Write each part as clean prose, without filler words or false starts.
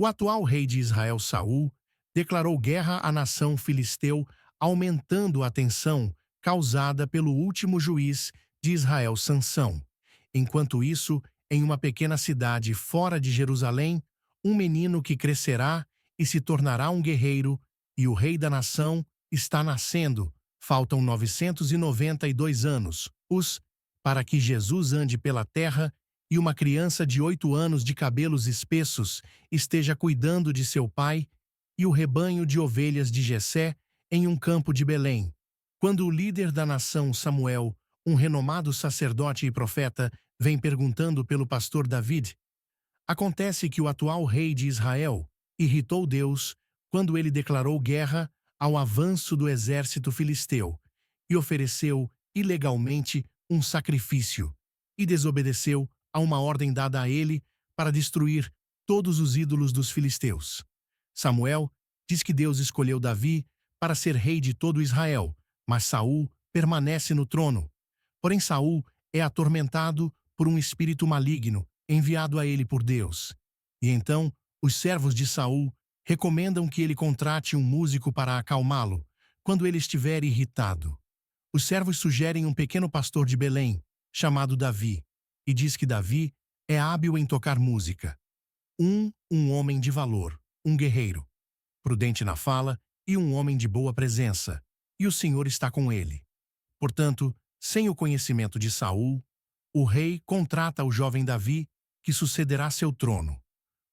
O atual rei de Israel, Saul, declarou guerra à nação filisteu, aumentando a tensão causada pelo último juiz de Israel, Sansão. Enquanto isso, em uma pequena cidade fora de Jerusalém, um menino que crescerá e se tornará um guerreiro, e o rei da nação está nascendo. Faltam 992 anos, para que Jesus ande pela terra e uma criança de 8 anos de cabelos espessos esteja cuidando de seu pai e o rebanho de ovelhas de Jessé em um campo de Belém. Quando o líder da nação, Samuel, um renomado sacerdote e profeta, vem perguntando pelo pastor David, acontece que o atual rei de Israel irritou Deus quando ele declarou guerra ao avanço do exército filisteu e ofereceu ilegalmente um sacrifício e desobedeceu a uma ordem dada a ele para destruir todos os ídolos dos filisteus. Samuel diz que Deus escolheu Davi para ser rei de todo Israel, mas Saul permanece no trono. Porém, Saul é atormentado por um espírito maligno enviado a ele por Deus. E então, os servos de Saul recomendam que ele contrate um músico para acalmá-lo quando ele estiver irritado. Os servos sugerem um pequeno pastor de Belém, chamado Davi, e diz que Davi é hábil em tocar música. Um homem de valor, um guerreiro, prudente na fala e um homem de boa presença, e o Senhor está com ele. Portanto, sem o conhecimento de Saul, o rei contrata o jovem Davi, que sucederá seu trono.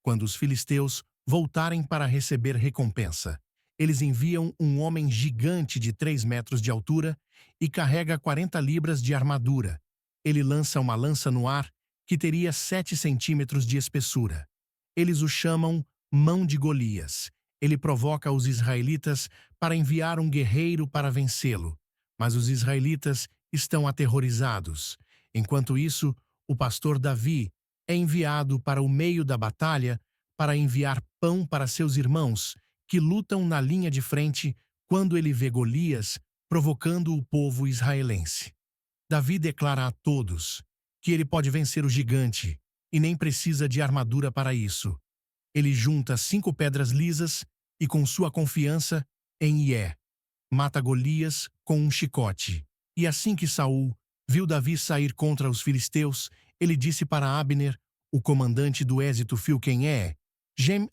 Quando os filisteus voltarem para receber recompensa, eles enviam um homem gigante de 3 metros de altura e carrega 40 libras de armadura. Ele lança uma lança no ar que teria 7 centímetros de espessura. Eles o chamam Mão de Golias. Ele provoca os israelitas para enviar um guerreiro para vencê-lo, mas os israelitas estão aterrorizados. Enquanto isso, o pastor Davi é enviado para o meio da batalha para enviar pão para seus irmãos, que lutam na linha de frente quando ele vê Golias provocando o povo israelense. Davi declara a todos que ele pode vencer o gigante e nem precisa de armadura para isso. Ele junta 5 pedras lisas e, com sua confiança em Ié, mata Golias com um chicote. E assim que Saul viu Davi sair contra os filisteus, ele disse para Abner, o comandante do exército fio quem é.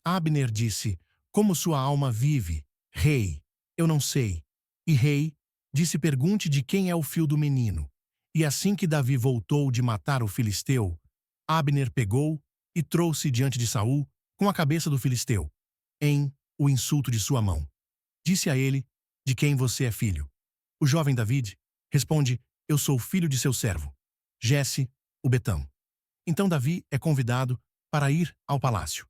Abner disse, como sua alma vive, rei, eu não sei. E rei, disse pergunte de quem é o fio do menino. E assim que Davi voltou de matar o filisteu, Abner pegou e trouxe diante de Saul com a cabeça do filisteu, em o insulto de sua mão. Disse a ele, de quem você é filho? O jovem David responde, eu sou filho de seu servo, Jesse, o Betão. Então Davi é convidado para ir ao palácio.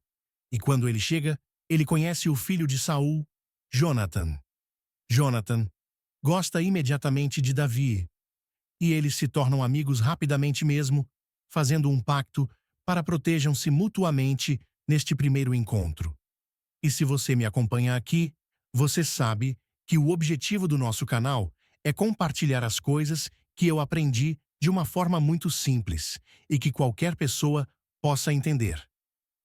E quando ele chega, ele conhece o filho de Saul, Jonatan. Jonatan gosta imediatamente de Davi, e eles se tornam amigos rapidamente mesmo, fazendo um pacto para protejam-se mutuamente neste primeiro encontro. E se você me acompanha aqui, você sabe que o objetivo do nosso canal é compartilhar as coisas que eu aprendi de uma forma muito simples e que qualquer pessoa possa entender.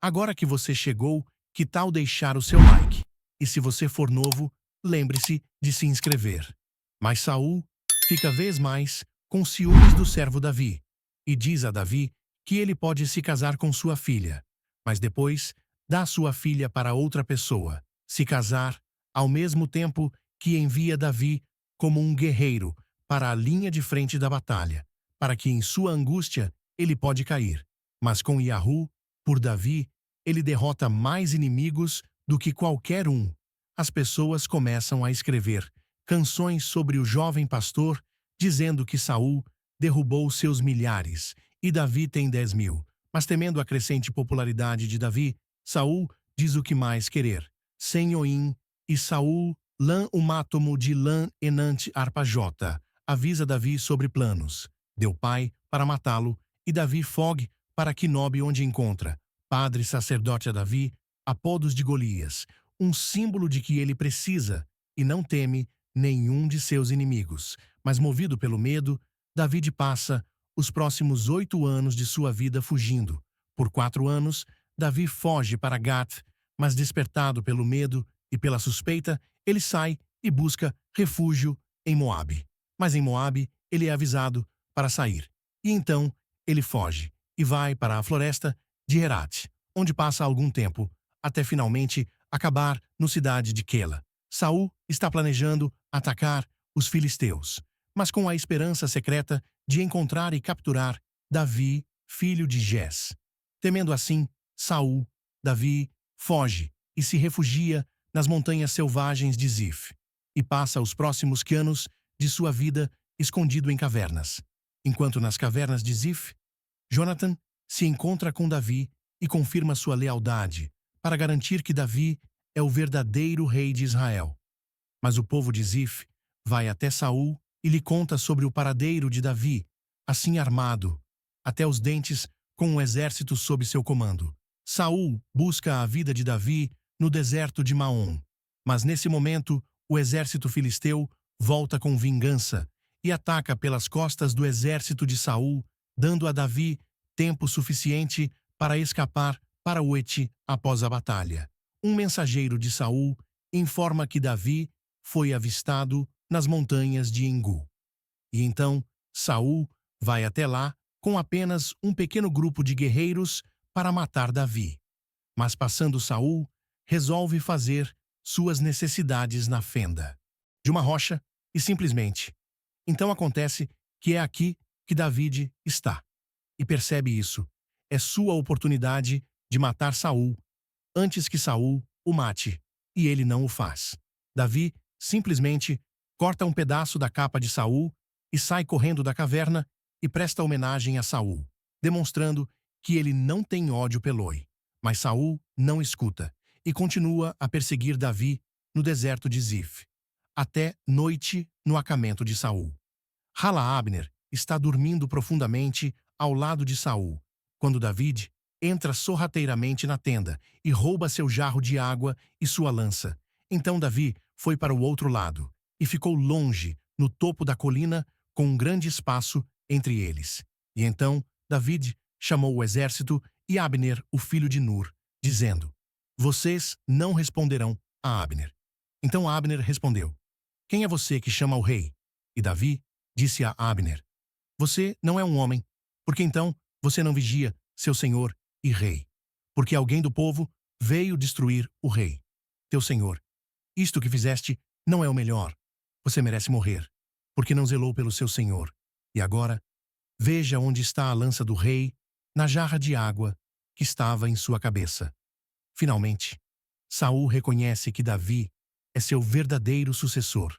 Agora que você chegou, que tal deixar o seu like? E se você for novo, lembre-se de se inscrever. Mas Saul fica vez mais com ciúmes do servo Davi e diz a Davi que ele pode se casar com sua filha, mas depois dá sua filha para outra pessoa, se casar, ao mesmo tempo que envia Davi como um guerreiro para a linha de frente da batalha, para que em sua angústia ele pode cair. Mas com Yahu, por Davi, ele derrota mais inimigos do que qualquer um. As pessoas começam a escrever canções sobre o jovem pastor, dizendo que Saul derrubou seus milhares e Davi tem 10.000. Mas temendo a crescente popularidade de Davi, Saul diz o que mais querer. Sem Oim e Saul, lã umátomo de lã enante arpajota. Avisa Davi sobre planos. Deu pai para matá-lo e Davi fogue para Quinobe onde encontra. Padre sacerdote a Davi, apodos de Golias, um símbolo de que ele precisa e não teme nenhum de seus inimigos. Mas movido pelo medo, Davi passa os próximos 8 anos de sua vida fugindo. Por 4 anos, Davi foge para Gat, Mas despertado pelo medo e pela suspeita, ele sai e busca refúgio em Moabe. Mas em Moabe, ele é avisado para sair. E então, ele foge e vai para a floresta de Herat, onde passa algum tempo, até finalmente acabar na cidade de Quela. Saul está planejando atacar os filisteus, mas com a esperança secreta de encontrar e capturar Davi, filho de Jés. Temendo assim, Davi foge e se refugia nas montanhas selvagens de Zif, e passa os próximos anos de sua vida escondido em cavernas. Enquanto nas cavernas de Zif, Jonathan se encontra com Davi e confirma sua lealdade para garantir que Davi é o verdadeiro rei de Israel. Mas o povo de Zif vai até Saul e lhe conta sobre o paradeiro de Davi, assim armado, até os dentes, com um exército sob seu comando. Saul busca a vida de Davi no deserto de Maom, mas nesse momento o exército filisteu volta com vingança e ataca pelas costas do exército de Saul, dando a Davi tempo suficiente para escapar para Oete após a batalha. Um mensageiro de Saul informa que Davi foi avistado nas montanhas de Engu. E então Saul vai até lá com apenas um pequeno grupo de guerreiros para matar Davi. Mas passando Saul, resolve fazer suas necessidades na fenda de uma rocha e simplesmente. Então acontece que é aqui que David está. E percebe isso. É sua oportunidade de matar Saul antes que Saul o mate, e ele não o faz. Davi simplesmente corta um pedaço da capa de Saul e sai correndo da caverna e presta homenagem a Saul, demonstrando que ele não tem ódio pelo. Mas Saul não escuta e continua a perseguir Davi no deserto de Zif, até noite no acampamento de Saul. Abner está dormindo profundamente ao lado de Saul, quando David entra sorrateiramente na tenda e rouba seu jarro de água e sua lança. Então Davi foi para o outro lado e ficou longe, no topo da colina, com um grande espaço entre eles. E então David chamou o exército e Abner, o filho de Nur, dizendo: Vocês não responderão a Abner. Então Abner respondeu: Quem é você que chama o rei? E Davi disse a Abner: Você não é um homem, porque então você não vigia seu senhor e rei. Porque alguém do povo veio destruir o rei, teu senhor. Isto que fizeste não é o melhor. Você merece morrer, porque não zelou pelo seu senhor. E agora, veja onde está a lança do rei, na jarra de água que estava em sua cabeça. Finalmente, Saul reconhece que Davi é seu verdadeiro sucessor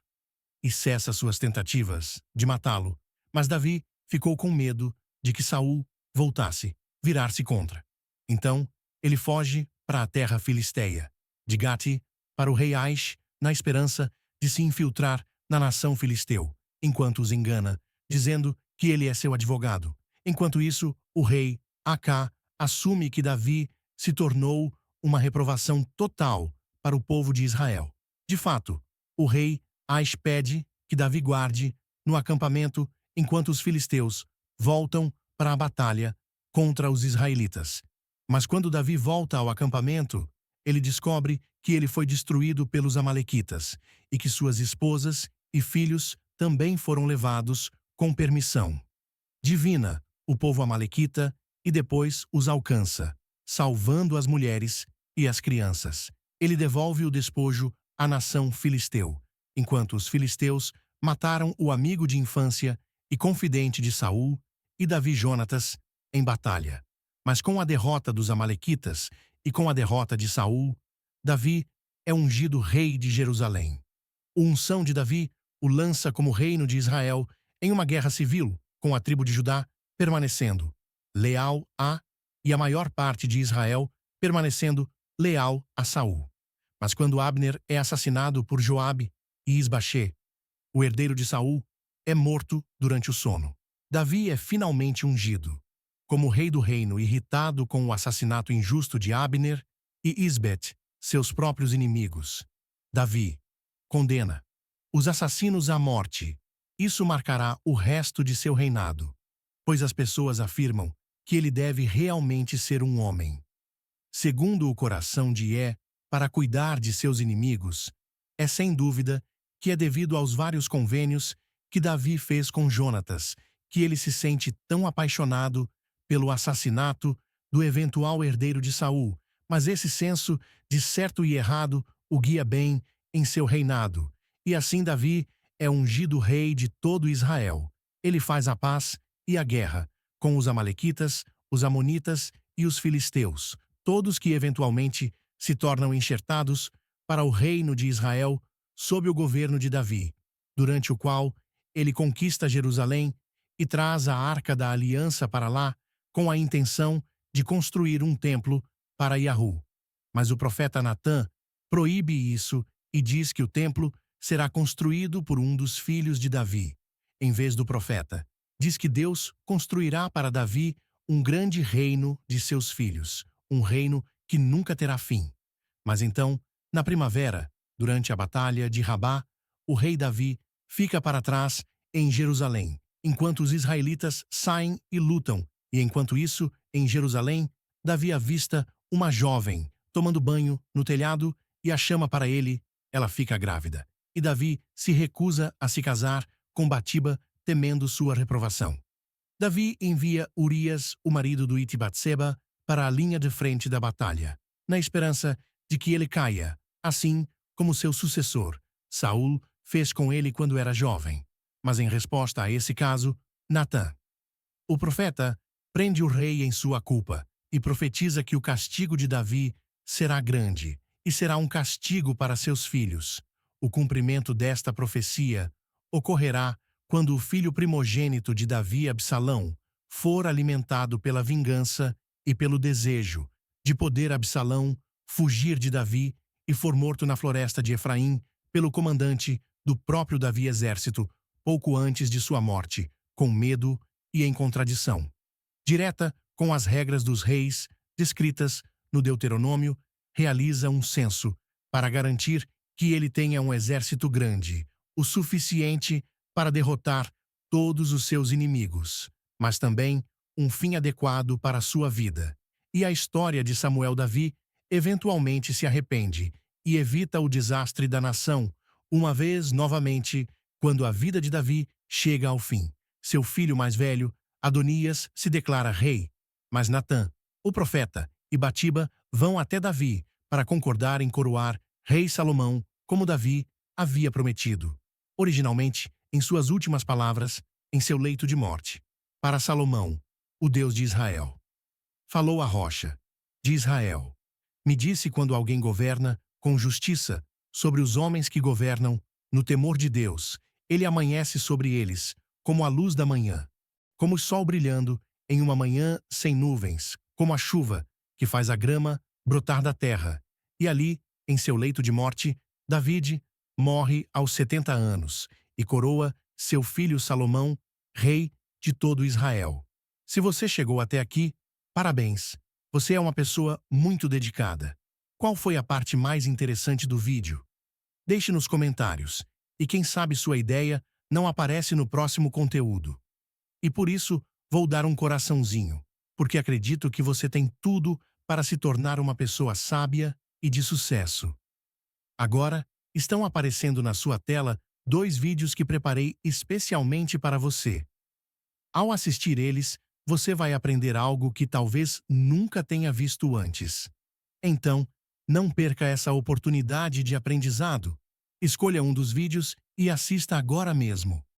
e cessa suas tentativas de matá-lo, mas Davi ficou com medo de que Saul voltasse, virar-se contra. Então, ele foge para a terra filisteia, de Gati para o rei Aish, na esperança de se infiltrar na nação filisteu, enquanto os engana, dizendo que ele é seu advogado. Enquanto isso, o rei Acá assume que Davi se tornou uma reprovação total para o povo de Israel. De fato, o rei Aish pede que Davi guarde no acampamento enquanto os filisteus voltam para a batalha contra os israelitas. Mas quando Davi volta ao acampamento, ele descobre que ele foi destruído pelos amalequitas e que suas esposas e filhos também foram levados com permissão divina. O povo amalequita e depois os alcança, salvando as mulheres e as crianças. Ele devolve o despojo à nação filisteu, enquanto os filisteus mataram o amigo de infância e confidente de Saul e Davi Jonatas em batalha. Mas com a derrota dos amalequitas e com a derrota de Saul, Davi é ungido rei de Jerusalém. A unção de Davi o lança como reino de Israel em uma guerra civil com a tribo de Judá permanecendo leal a e a maior parte de Israel permanecendo leal a Saul. Mas quando Abner é assassinado por Joabe e Isbaxê, o herdeiro de Saul, é morto durante o sono. Davi é finalmente ungido como rei do reino, irritado com o assassinato injusto de Abner e Isbet, seus próprios inimigos. Davi condena os assassinos à morte. Isso marcará o resto de seu reinado, pois as pessoas afirmam que ele deve realmente ser um homem segundo o coração de para cuidar de seus inimigos, é sem dúvida que é devido aos vários convênios que Davi fez com Jonatas, que ele se sente tão apaixonado pelo assassinato do eventual herdeiro de Saul, mas esse senso de certo e errado o guia bem em seu reinado. E assim Davi é ungido rei de todo Israel. Ele faz a paz e a guerra com os amalequitas, os amonitas e os filisteus, todos que eventualmente se tornam enxertados para o reino de Israel sob o governo de Davi, durante o qual ele conquista Jerusalém e traz a Arca da Aliança para lá com a intenção de construir um templo para Yahu. Mas o profeta Natã proíbe isso e diz que o templo será construído por um dos filhos de Davi, em vez do profeta. Diz que Deus construirá para Davi um grande reino de seus filhos, um reino que nunca terá fim. Mas então, na primavera, durante a batalha de Rabá, o rei Davi fica para trás em Jerusalém, enquanto os israelitas saem e lutam, e enquanto isso, em Jerusalém, Davi avista uma jovem tomando banho no telhado e a chama para ele, ela fica grávida. E Davi se recusa a se casar com Batiba, temendo sua reprovação. Davi envia Urias, o marido do Iti Batseba, para a linha de frente da batalha, na esperança de que ele caia, assim como seu sucessor, Saul, fez com ele quando era jovem. Mas em resposta a esse caso, Natã, o profeta, prende o rei em sua culpa e profetiza que o castigo de Davi será grande e será um castigo para seus filhos. O cumprimento desta profecia ocorrerá quando o filho primogênito de Davi, Absalão, for alimentado pela vingança e pelo desejo de poder Absalão fugir de Davi e for morto na floresta de Efraim pelo comandante do próprio Davi exército, pouco antes de sua morte, com medo e em contradição direta com as regras dos reis descritas no Deuteronômio, realiza um censo para garantir que ele tenha um exército grande, o suficiente para derrotar todos os seus inimigos, mas também um fim adequado para sua vida. E a história de Samuel Davi eventualmente se arrepende e evita o desastre da nação, uma vez novamente, quando a vida de Davi chega ao fim. Seu filho mais velho, Adonias, se declara rei, mas Natã, o profeta, e Batiba vão até Davi para concordar em coroar rei Salomão, como Davi havia prometido, originalmente, em suas últimas palavras, em seu leito de morte. Para Salomão, o Deus de Israel. Falou a rocha de Israel. Me disse quando alguém governa com justiça sobre os homens que governam no temor de Deus, ele amanhece sobre eles, como a luz da manhã, como o sol brilhando em uma manhã sem nuvens, como a chuva que faz a grama brotar da terra. E ali, em seu leito de morte, Davide morre aos 70 anos e coroa seu filho Salomão, rei de todo Israel. Se você chegou até aqui, parabéns! Você é uma pessoa muito dedicada. Qual foi a parte mais interessante do vídeo? Deixe nos comentários, e quem sabe sua ideia não aparece no próximo conteúdo. E por isso, vou dar um coraçãozinho, porque acredito que você tem tudo para se tornar uma pessoa sábia e de sucesso. Agora, estão aparecendo na sua tela 2 vídeos que preparei especialmente para você. Ao assistir eles, você vai aprender algo que talvez nunca tenha visto antes. Então, não perca essa oportunidade de aprendizado. Escolha um dos vídeos e assista agora mesmo.